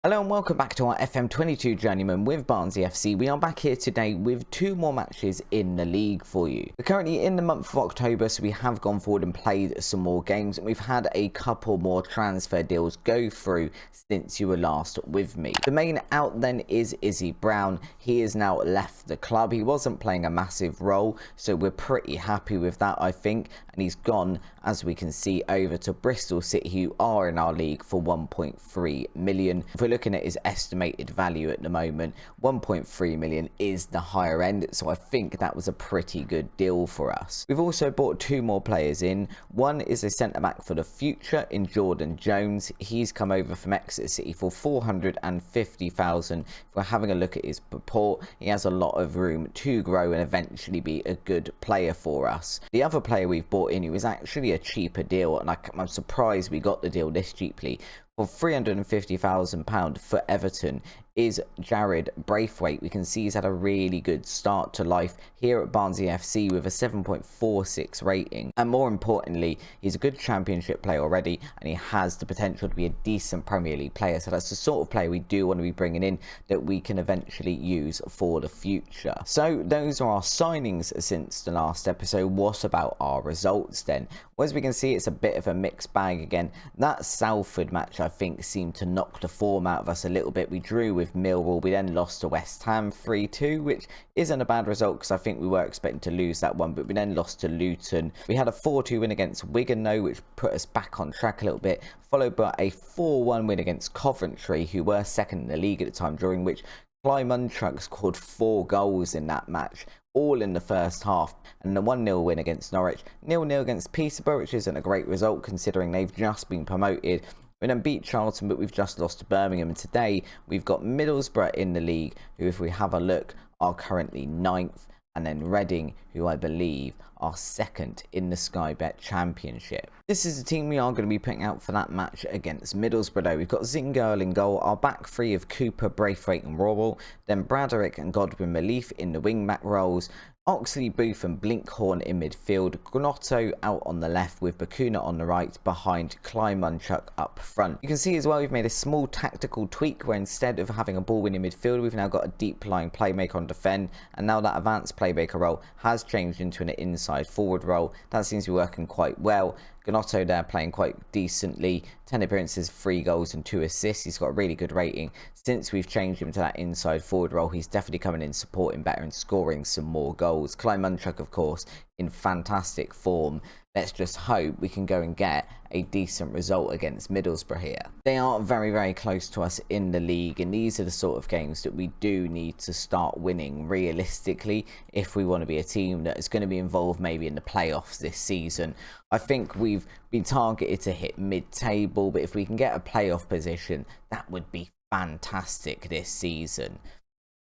Hello and welcome back to our Fm22 Journeyman with Barnsley FC. We are back here today with two more matches in the league for you. We're currently in the month of October, so we have gone forward and played some more games, and we've had a couple more transfer deals go through since you were last with me. The main out then is Izzy Brown. He has now left the club. He wasn't playing a massive role, so we're pretty happy with that, I think, and he's gone, as we can see, over to Bristol City, who are in our league, for 1.3 million. If we're looking at his estimated value at the moment, 1.3 million is the higher end, so I think that was a pretty good deal for us. We've also bought two more players in. One is a centre back for the future in Jordan Jones. He's come over from Exeter City for 450,000. If we're having a look at his report, he has a lot of room to grow and eventually be a good player for us. The other player we've bought in, who was actually a cheaper deal, and I'm surprised we got the deal this cheaply, for £350,000 for Everton, is Jared Braithwaite. We can see he's had a really good start to life here at Barnsley FC with a 7.46 rating, and more importantly, he's a good championship player already, and he has the potential to be a decent Premier League player. So that's the sort of player we do want to be bringing in that we can eventually use for the future. So those are our signings since the last episode. What about our results then? Well, as we can see, it's a bit of a mixed bag again. That Salford match, I think, seemed to knock the form out of us a little bit. We drew with Millwall. We then lost to West Ham 3-2, which isn't a bad result because I think we were expecting to lose that one, but we then lost to Luton. We had a 4-2 win against Wigan though, which put us back on track a little bit, followed by a 4-1 win against Coventry, who were second in the league at the time, during which Klymenchuk scored 4 goals in that match, all in the first half, and the 1-0 win against Norwich, 0-0 against Peterborough, which isn't a great result considering they've just been promoted. We then beat Charlton, but we've just lost to Birmingham, and today we've got Middlesbrough in the league, who, if we have a look, are currently 9th, and then Reading, who I believe are 2nd in the Sky Bet Championship. This is the team we are going to be putting out for that match against Middlesbrough though. We've got Zingerl in goal, our back three of Cooper, Braithwaite and Worrell, then Braderick and Godwin Relief in the wing back roles, Oxley, Booth and Blinkhorn in midfield, Gnotto out on the left with Bakuna on the right, behind Klymenchuk up front. You can see as well we've made a small tactical tweak where instead of having a ball winning midfield, we've now got a deep lying playmaker on defend, and now that advanced playmaker role has changed into an inside forward role. That seems to be working quite well. Gnotto there playing quite decently, 10 appearances, 3 goals and 2 assists. He's got a really good rating. Since we've changed him to that inside forward role, he's definitely coming in, supporting better and scoring some more goals. Klymenchuk, of course, in fantastic form. Let's just hope we can go and get a decent result against Middlesbrough here. They are very, very close to us in the league, and these are the sort of games that we do need to start winning realistically if we want to be a team that is going to be involved maybe in the playoffs this season. I think we've been targeted to hit mid-table, but if we can get a playoff position, that would be fantastic this season.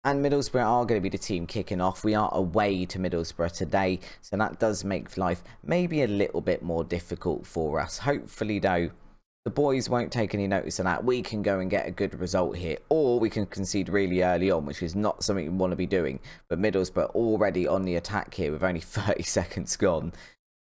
And Middlesbrough are going to be the team kicking off. We are away to Middlesbrough today, so that does make life maybe a little bit more difficult for us. Hopefully though, the boys won't take any notice of that. We can go and get a good result here, or we can concede really early on, which is not something we want to be doing. But Middlesbrough already on the attack here with only 30 seconds gone.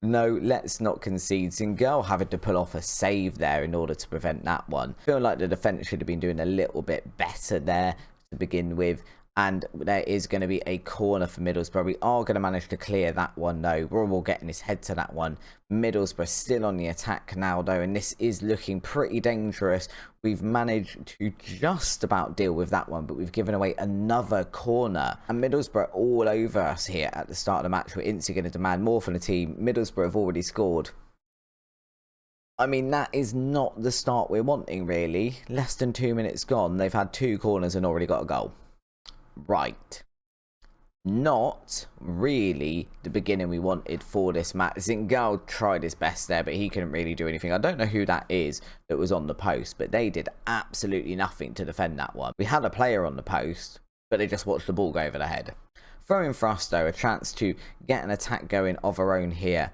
No, let's not concede. Zingerl having to pull off a save there in order to prevent that one. I feel like the defence should have been doing a little bit better there to begin with. And there is going to be a corner for Middlesbrough. We are going to manage to clear that one though. Worrell getting his head to that one. Middlesbrough still on the attack now though, and this is looking pretty dangerous. We've managed to just about deal with that one, but we've given away another corner. And Middlesbrough all over us here at the start of the match. We're instantly going to demand more from the team. Middlesbrough have already scored. I mean, that is not the start we're wanting really. Less than 2 minutes gone. They've had 2 corners and already got a goal. Right, not really the beginning we wanted for this match. Zingerl tried his best there, but he couldn't really do anything. I don't know who that is that was on the post, but they did absolutely nothing to defend that one. We had a player on the post, but they just watched the ball go over their head. Throwing for us though, a chance to get an attack going of our own here.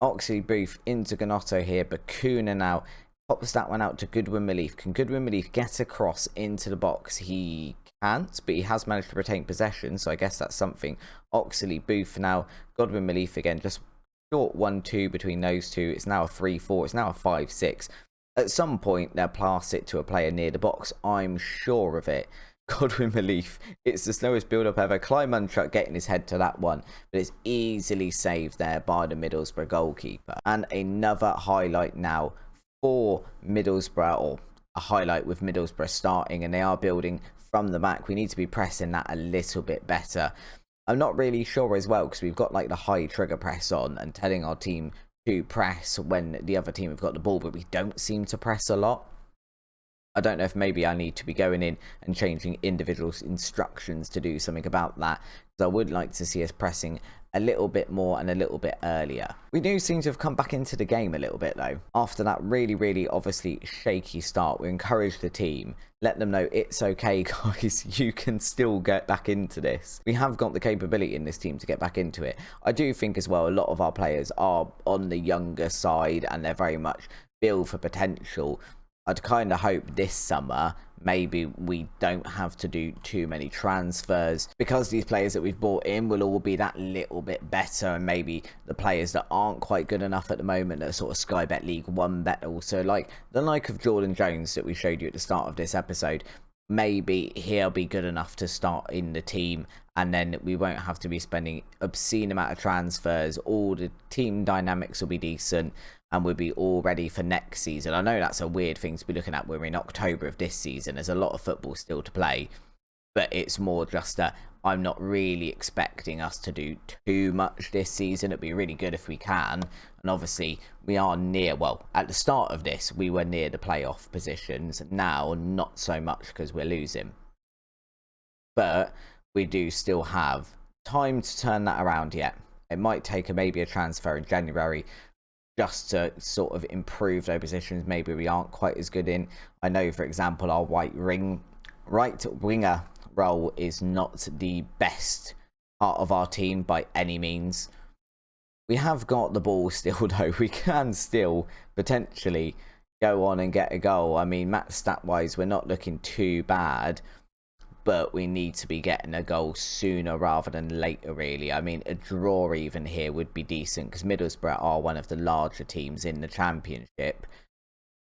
Oxley, Booth into Gnotto here, Bakuna now pops that one out to Godwin Relief. Can Godwin Relief get across into the box? He can't, but he has managed to retain possession, so I guess that's something. Oxley, Booth now, Godwin Relief again, just short 1-2 between those two. It's now a 3-4, it's now a 5-6. At some point, they'll pass it to a player near the box. I'm sure of it. Godwin Relief, it's the slowest build-up ever. Klymenchuk getting his head to that one, but it's easily saved there by the Middlesbrough goalkeeper. And another highlight now for Middlesbrough, or a highlight with Middlesbrough starting, and they are building from the back. We need to be pressing that a little bit better. I'm not really sure as well, because we've got like the high trigger press on and telling our team to press when the other team have got the ball, but we don't seem to press a lot. I don't know if maybe I need to be going in and changing individual instructions to do something about that, because I would like to see us pressing a little bit more and a little bit earlier. We do seem to have come back into the game a little bit though. After that really obviously shaky start, we encouraged the team, let them know it's okay guys, you can still get back into this. We have got the capability in this team to get back into it. I do think as well a lot of our players are on the younger side and they're very much built for potential. I'd kind of hope this summer maybe we don't have to do too many transfers, because these players that we've brought in will all be that little bit better, and maybe the players that aren't quite good enough at the moment are sort of Sky Bet League 1 bet also, like the like of Jordan Jones that we showed you at the start of this episode. Maybe he'll be good enough to start in the team, and then we won't have to be spending obscene amount of transfers. All the team dynamics will be decent and we'll be all ready for next season. I know that's a weird thing to be looking at. We're in October of this season. There's a lot of football still to play, but it's more just that I'm not really expecting us to do too much this season. It'd be really good if we can. And obviously we are near, well, at the start of this, we were near the playoff positions. Now, not so much because we're losing. But we do still have time to turn that around yet. It might take maybe a transfer in January just to sort of improve those positions maybe we aren't quite as good in. I know, for example, our right winger role is not the best part of our team by any means. We have got the ball still though. We can still potentially go on and get a goal. I mean, match stat wise, we're not looking too bad, but we need to be getting a goal sooner rather than later, really. I mean, a draw even here would be decent, because Middlesbrough are one of the larger teams in the Championship.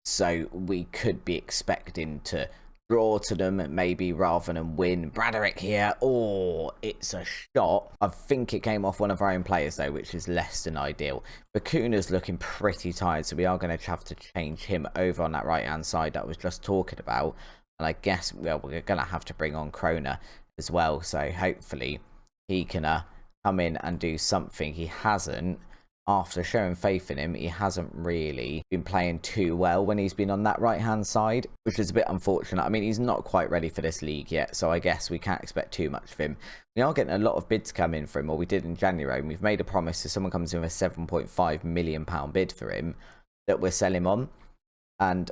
So we could be expecting to draw to them maybe rather than win. Braithwaite here. Oh, it's a shot. I think it came off one of our own players though, which is less than ideal. Bakuna's looking pretty tired, so we are going to have to change him over on that right hand side that I was just talking about. And I guess, well, we're going to have to bring on Kroner as well. So hopefully he can come in and do something. He hasn't. After showing faith in him, he hasn't really been playing too well when he's been on that right-hand side, which is a bit unfortunate. I mean, he's not quite ready for this league yet, so I guess we can't expect too much of him. We are getting a lot of bids come in for him, or we did in January, and we've made a promise if someone comes in with a £7.5 million bid for him that we'll sell him on. And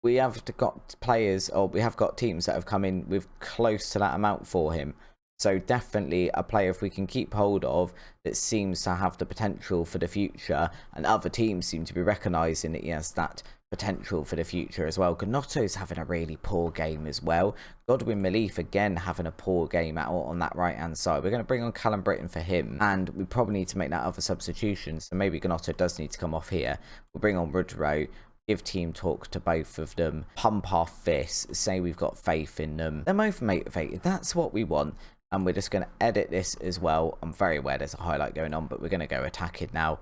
we have got players, or we have got teams that have come in with close to that amount for him. So definitely a player if we can keep hold of that seems to have the potential for the future, and other teams seem to be recognising that he has that potential for the future as well. Gnotto's having a really poor game as well. Godwin Relief again having a poor game out on that right hand side. We're going to bring on Callum Britton for him, and we probably need to make that other substitution. So maybe Gnotto does need to come off here. We'll bring on Woodrow. Give team talk to both of them, pump our fists, say we've got faith in them. They're both motivated. That's what we want. And we're just going to edit this as well. I'm very aware there's a highlight going on, but we're going to go attacking now.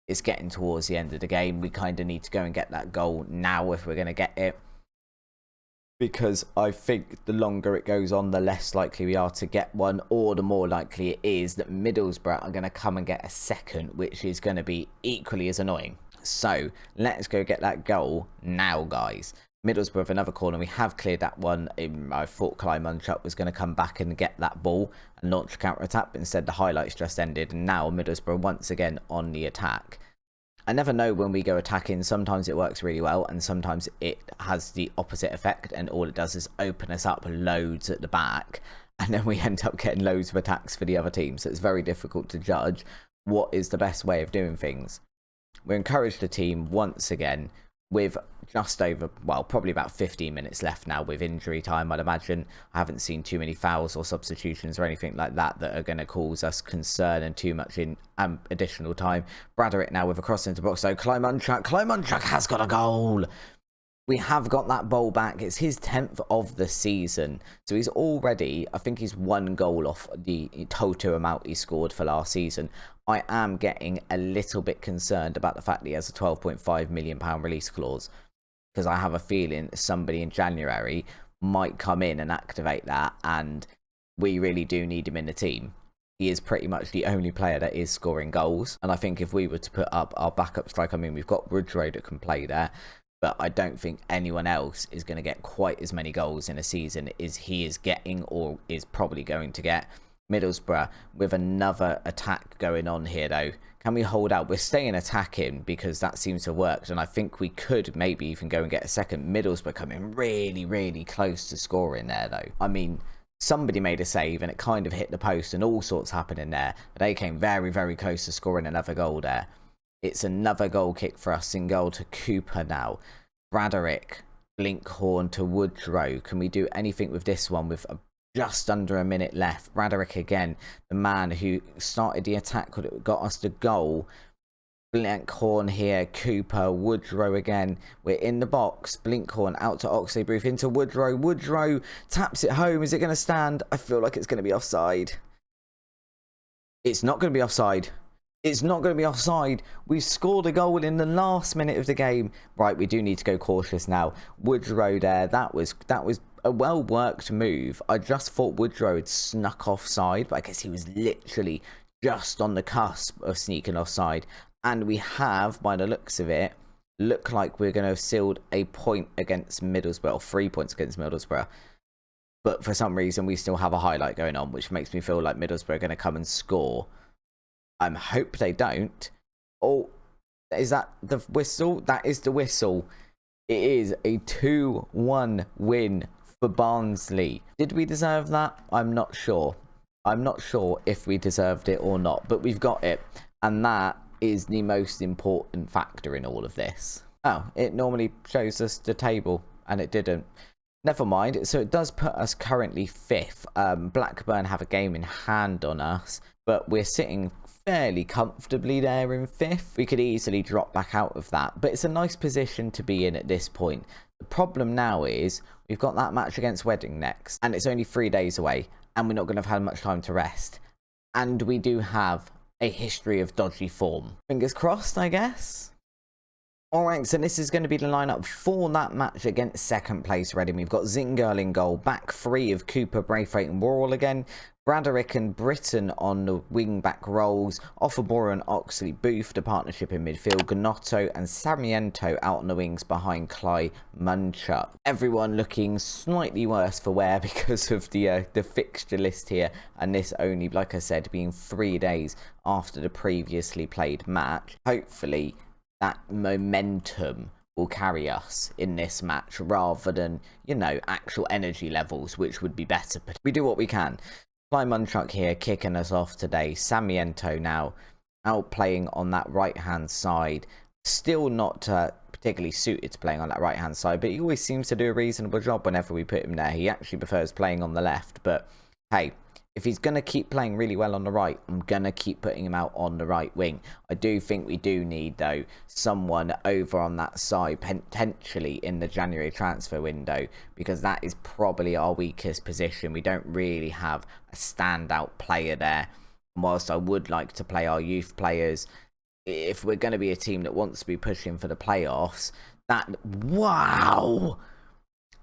It's getting towards the end of the game. We kind of need to go and get that goal now if we're going to get it. Because I think the longer it goes on, the less likely we are to get one, or the more likely it is that Middlesbrough are going to come and get a second, which is going to be equally as annoying. So let's go get that goal now, guys. Middlesbrough with another corner. We have cleared that one. I thought Klymenchuk was going to come back and get that ball and launch a counter-attack, but instead the highlights just ended, and now Middlesbrough once again on the attack. I never know when we go attacking. Sometimes it works really well, and sometimes it has the opposite effect, and all it does is open us up loads at the back, and then we end up getting loads of attacks for the other team. So it's very difficult to judge what is the best way of doing things. We encourage the team once again with just over, well, probably about 15 minutes left now with injury time, I'd imagine. I haven't seen too many fouls or substitutions or anything like that that are going to cause us concern and too much in additional time. Braithwaite now with a cross into box. So Klymenchuk has got a goal. We have got that ball back. It's his 10th of the season. So he's already, I think he's 1 goal off the total amount he scored for last season. I am getting a little bit concerned about the fact that he has a £12.5 million release clause, because I have a feeling somebody in January might come in and activate that, and we really do need him in the team. He is pretty much the only player that is scoring goals. And I think if we were to put up our backup striker, I mean, we've got Woodrow that can play there, but I don't think anyone else is going to get quite as many goals in a season as he is getting, or is probably going to get. Middlesbrough with another attack going on here though. Can we hold out? We're staying attacking because that seems to have worked, and I think we could maybe even go and get a second. Middlesbrough coming really close to scoring there though. I mean, somebody made a save and it kind of hit the post and all sorts happened in there, but they came very close to scoring another goal there. It's another goal kick for us. In goal to Cooper now. Braderick, Blinkhorn to Woodrow. Can we do anything with this one with just under a minute left? Braderick again, the man who started the attack, got us the goal. Blinkhorn here, Cooper, Woodrow again. We're in the box. Blinkhorn out to Oxley-Bruce, into Woodrow. Woodrow taps it home. Is it going to stand? I feel like it's going to be offside. It's not going to be offside. It's not going to be offside. We've scored a goal in the last minute of the game. Right, we do need to go cautious now. Woodrow there. That was a well-worked move. I just thought Woodrow had snuck offside, but I guess he was literally just on the cusp of sneaking offside. And we have, by the looks of it, look like we're going to have sealed a point against Middlesbrough, or 3 points against Middlesbrough. But for some reason, we still have a highlight going on, which makes me feel like Middlesbrough are going to come and score. I hope they don't. Oh, is that the whistle? That is the whistle. It is a 2-1 win for Barnsley. Did we deserve that? I'm not sure. I'm not sure if we deserved it or not, but we've got it. And that is the most important factor in all of this. Oh, it normally shows us the table, and it didn't. Never mind. So it does put us currently 5th. Blackburn have a game in hand on us, but we're sitting fairly comfortably there in 5th. We could easily drop back out of that, but it's a nice position to be in at this point. The problem now is we've got that match against Reading next, and it's only 3 days away, and we're not going to have had much time to rest. And we do have a history of dodgy form. Fingers crossed, I guess. Alright, so this is going to be the lineup for that match against second place Reading. We've got Zingerl in goal, back 3 of Cooper, Braithwaite and Worrell again. Braderick and Britton on the wing-back roles. Offerborough and Oxley-Booth, the partnership in midfield. Gnotto and Sarmiento out on the wings behind Klymenchuk. Everyone looking slightly worse for wear because of the fixture list here. And this only, like I said, being 3 days after the previously played match. Hopefully that momentum will carry us in this match rather than, you know, actual energy levels, which would be better. But we do what we can. Klymenchuk here kicking us off today. Sarmiento now out playing on that right hand side. Still not particularly suited to playing on that right hand side, but he always seems to do a reasonable job whenever we put him there. He actually prefers playing on the left, but hey, if he's going to keep playing really well on the right, I'm going to keep putting him out on the right wing. I do think we do need, though, someone over on that side, potentially in the January transfer window, because that is probably our weakest position. We don't really have a standout player there. And whilst I would like to play our youth players, if we're going to be a team that wants to be pushing for the playoffs, that... Wow!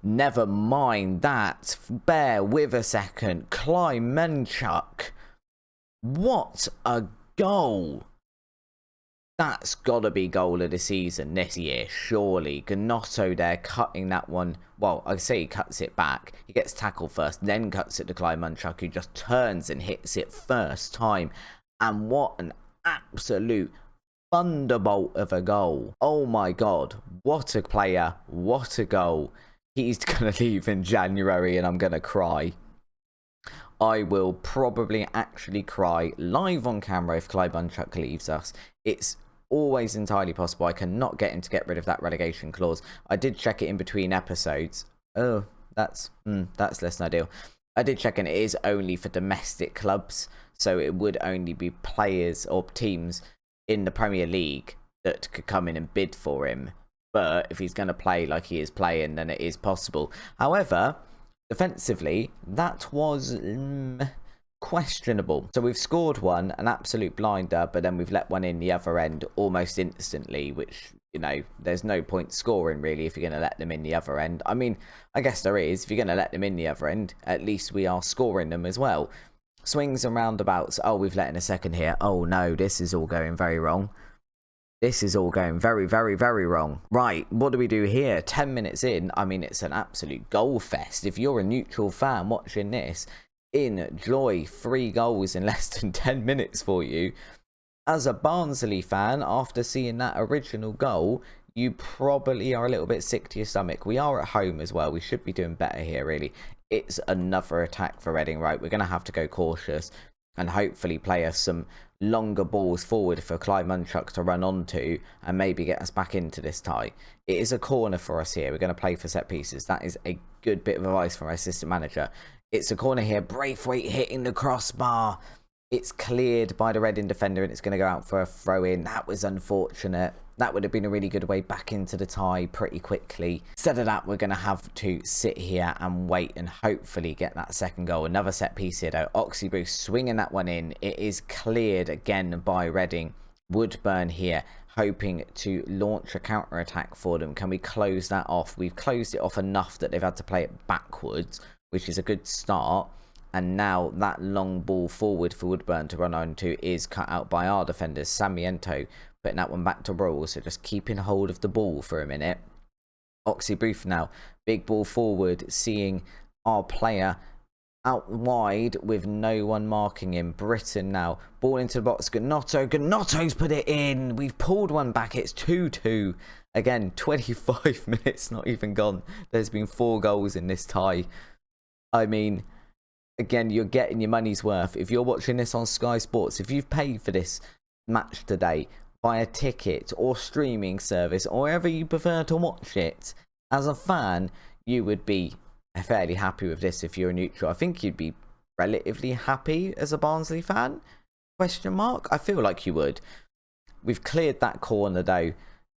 Never mind that. Bear with a second. Klymenchuk. What a goal. That's got to be goal of the season this year, surely. Gnotto there cutting that one. Well, I say he cuts it back. He gets tackled first, then cuts it to Klymenchuk, who just turns and hits it first time. And what an absolute thunderbolt of a goal. Oh my God. What a player. What a goal. He's going to leave in January and I'm going to cry. I will probably actually cry live on camera if Klymenchuk leaves us. It's always entirely possible. I cannot get him to get rid of that relegation clause. I did check it in between episodes. Oh, that's less than ideal. I did check and it is only for domestic clubs. So it would only be players or teams in the Premier League that could come in and bid for him. But if he's going to play like he is playing, then it is possible. However, defensively, that was questionable. So we've scored one, an absolute blinder, but then we've let one in the other end almost instantly, which, you know, there's no point scoring really if you're going to let them in the other end. I mean, I guess there is. If you're going to let them in the other end, at least we are scoring them as well. Swings and roundabouts. Oh, we've let in a second here. Oh no, this is all going very wrong. This is all going very, very, very wrong. Right, what do we do here? 10 minutes in, I mean, it's an absolute goal fest. If you're a neutral fan watching this, enjoy 3 goals in less than 10 minutes for you. As a Barnsley fan, after seeing that original goal, you probably are a little bit sick to your stomach. We are at home as well. We should be doing better here, really. It's another attack for Reading, right? We're going to have to go cautious and hopefully play us some longer balls forward for Klymenchuk to run onto and maybe get us back into this tie. It is a corner for us here. We're going to play for set pieces. That is a good bit of advice from our assistant manager. It's a corner here. Braithwaite hitting the crossbar. It's cleared by the Reading defender and it's going to go out for a throw-in. That was unfortunate. That would have been a really good way back into the tie pretty quickly. Instead of that, we're going to have to sit here and wait and hopefully get that second goal. Another set piece here though. Oxybrew swinging that one in. It is cleared again by Reading. Woodburn here hoping to launch a counter-attack for them. Can we close that off? We've closed it off enough that they've had to play it backwards, which is a good start. And now that long ball forward for Woodburn to run onto is cut out by our defenders. Samiento putting that one back to Roll, so just keeping hold of the ball for a minute. Oxybrew now, big ball forward, seeing our player out wide with no one marking him. Britton now, ball into the box. Gnotto's put it in. We've pulled one back. It's 2-2. Again, 25 minutes not even gone. There's been 4 goals in this tie. I mean, again, you're getting your money's worth. If you're watching this on Sky Sports, if you've paid for this match today via ticket or streaming service or wherever you prefer to watch it, as a fan, you would be fairly happy with this if you're a neutral. I think you'd be relatively happy as a Barnsley fan? Question mark? I feel like you would. We've cleared that corner though.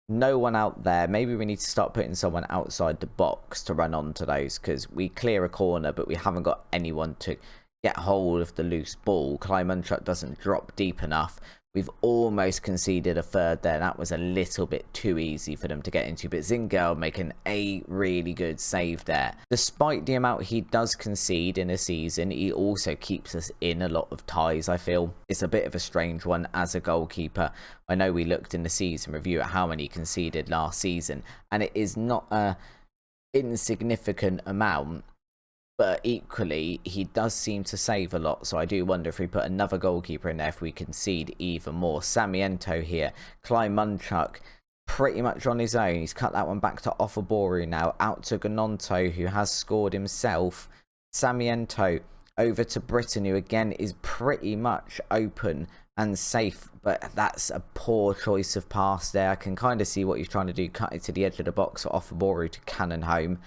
No one out there. Maybe we need to start putting someone outside the box to run onto those, because we clear a corner but we haven't got anyone to get hold of the loose ball. Klymenchuk doesn't drop deep enough. We've almost conceded a third there. That was a little bit too easy for them to get into. But Zingel making a really good save there. Despite the amount he does concede in a season, he also keeps us in a lot of ties, I feel. It's a bit of a strange one as a goalkeeper. I know we looked in the season review at how many he conceded last season, and it is not an insignificant amount. But equally, he does seem to save a lot. So I do wonder if we put another goalkeeper in there, if we concede even more. Samiento here. Klymenchuk pretty much on his own. He's cut that one back to Offaboru now. Out to Gnonto, who has scored himself. Samiento over to Britton, who again is pretty much open and safe. But that's a poor choice of pass there. I can kind of see what he's trying to do. Cut it to the edge of the box for Offaboru to cannon home.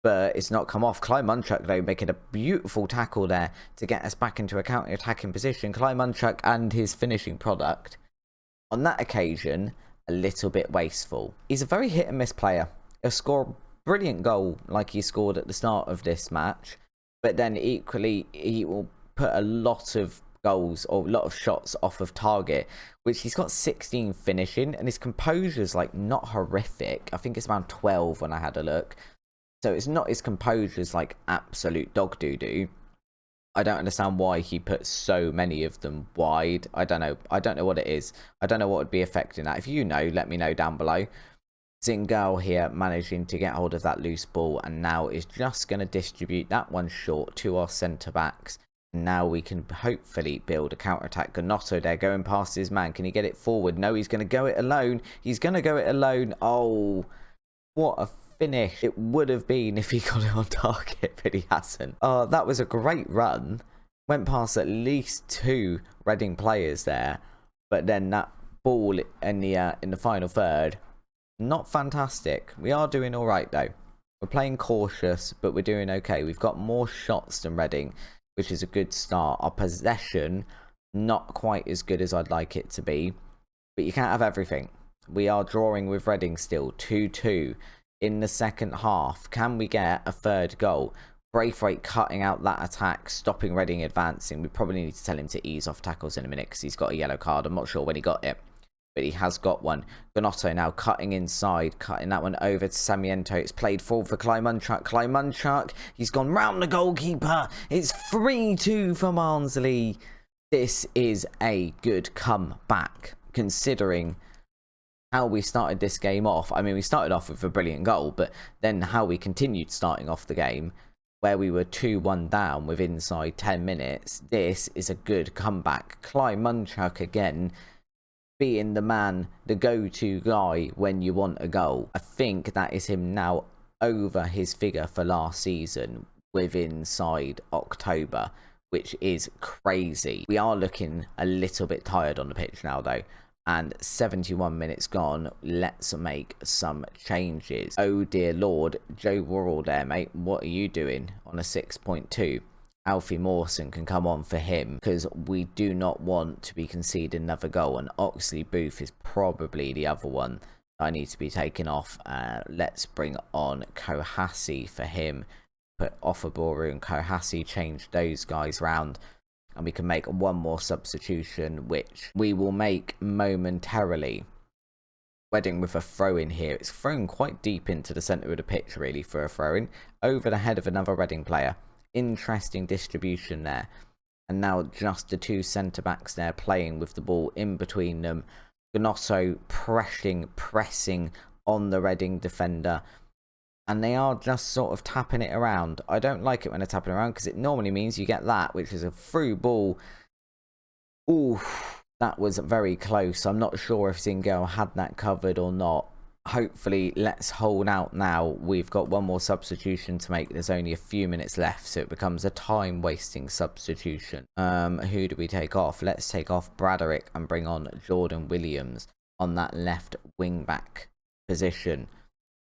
But it's not come off. Klymenchuk, though, making a beautiful tackle there to get us back into a counter-attacking position. Klymenchuk and his finishing product, on that occasion, a little bit wasteful. He's a very hit-and-miss player. He'll score a brilliant goal like he scored at the start of this match. But then, equally, he will put a lot of goals or a lot of shots off of target, which he's got 16 finishing. And his composure's, like, not horrific. I think it's around 12 when I had a look. So it's not, his composure's like absolute dog doo-doo. I don't understand why he puts so many of them wide. I don't know. I don't know what it is. I don't know what would be affecting that. If you know, let me know down below. Zingel here managing to get hold of that loose ball, and now is just going to distribute that one short to our centre-backs. Now we can hopefully build a counter-attack. Gnotto there going past his man. Can he get it forward? No, he's going to go it alone. He's going to go it alone. Oh, what a finish it would have been if he got it on target, but he hasn't. Oh, that was a great run. Went past at least 2 Reading players there, but then that ball in the final third, not fantastic. We are doing all right though. We're playing cautious, but we're doing okay. We've got more shots than Reading, which is a good start. Our possession, not quite as good as I'd like it to be, but you can't have everything. We are drawing with Reading still, 2-2 in the second half. Can we get a third goal? Braithwaite cutting out that attack, stopping Reading advancing. We probably need to tell him to ease off tackles in a minute because he's got a yellow card. I'm not sure when he got it, but he has got one. Gnotto now cutting inside, cutting that one over to Samiento. It's played forward for Klymenchuk. Klymenchuk, he's gone round the goalkeeper. It's 3-2 for Barnsley. This is a good comeback, considering how we started this game off. I mean, we started off with a brilliant goal, but then how we continued starting off the game, where we were 2-1 down with inside 10 minutes. This is a good comeback. Klymenchuk again, being the man, the go-to guy when you want a goal. I think that is him now over his figure for last season with inside October, which is crazy. We are looking a little bit tired on the pitch now though, and 71 minutes gone. Let's make some changes. Oh dear lord, Joe Worrell there, mate. What are you doing on a 6.2? Alfie Mawson can come on for him because we do not want to be conceding another goal, and Oxley Booth is probably the other one I need to be taken off. Let's bring on Kohasi for him. Put Offaboru and Kohasi, change those guys round, and we can make one more substitution, which we will make momentarily. Reading with a throw-in here. It's thrown quite deep into the centre of the pitch really for a throw-in, over the head of another Reading player. Interesting distribution there. And now just the two centre-backs there playing with the ball in between them. Gnotto pressing on the Reading defender. And they are just sort of tapping it around. I don't like it when they're tapping around because it normally means you get that, which is a through ball. Ooh, that was very close. I'm not sure if Zingo had that covered or not. Hopefully, let's hold out now. We've got one more substitution to make. There's only a few minutes left, so it becomes a time-wasting substitution. Who do we take off? Let's take off Braderick and bring on Jordan Williams on that left wing-back position.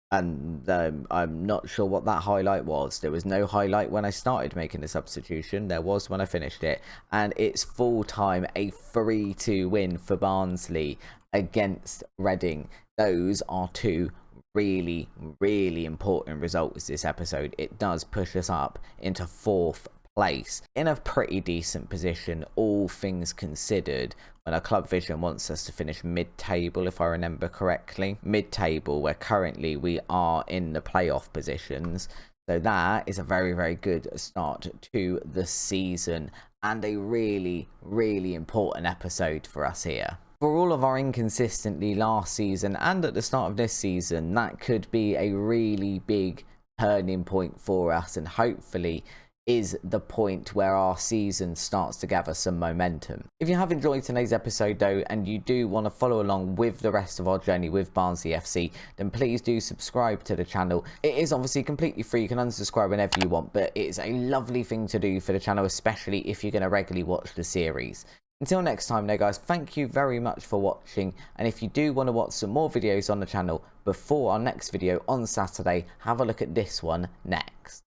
And I'm not sure what that highlight was. There was no highlight when I started making the substitution. There was when I finished it. And it's full time, a 3-2 win for Barnsley against Reading. Those are two really, really important results this episode. It does push us up into 4th place in a pretty decent position, all things considered, when our club vision wants us to finish mid-table, if I remember correctly. Mid-table, where currently we are in the playoff positions. So that is a very, very good start to the season, and a really, really important episode for us here. For all of our inconsistency last season and at the start of this season, that could be a really big turning point for us, and hopefully is the point where our season starts to gather some momentum. If you have enjoyed today's episode though, and you do want to follow along with the rest of our journey with Barnsley FC, then please do subscribe to the channel. It is obviously completely free. You can unsubscribe whenever you want, but it's a lovely thing to do for the channel, especially if you're going to regularly watch the series. Until next time though guys, thank you very much for watching, and if you do want to watch some more videos on the channel before our next video on Saturday, have a look at this one next.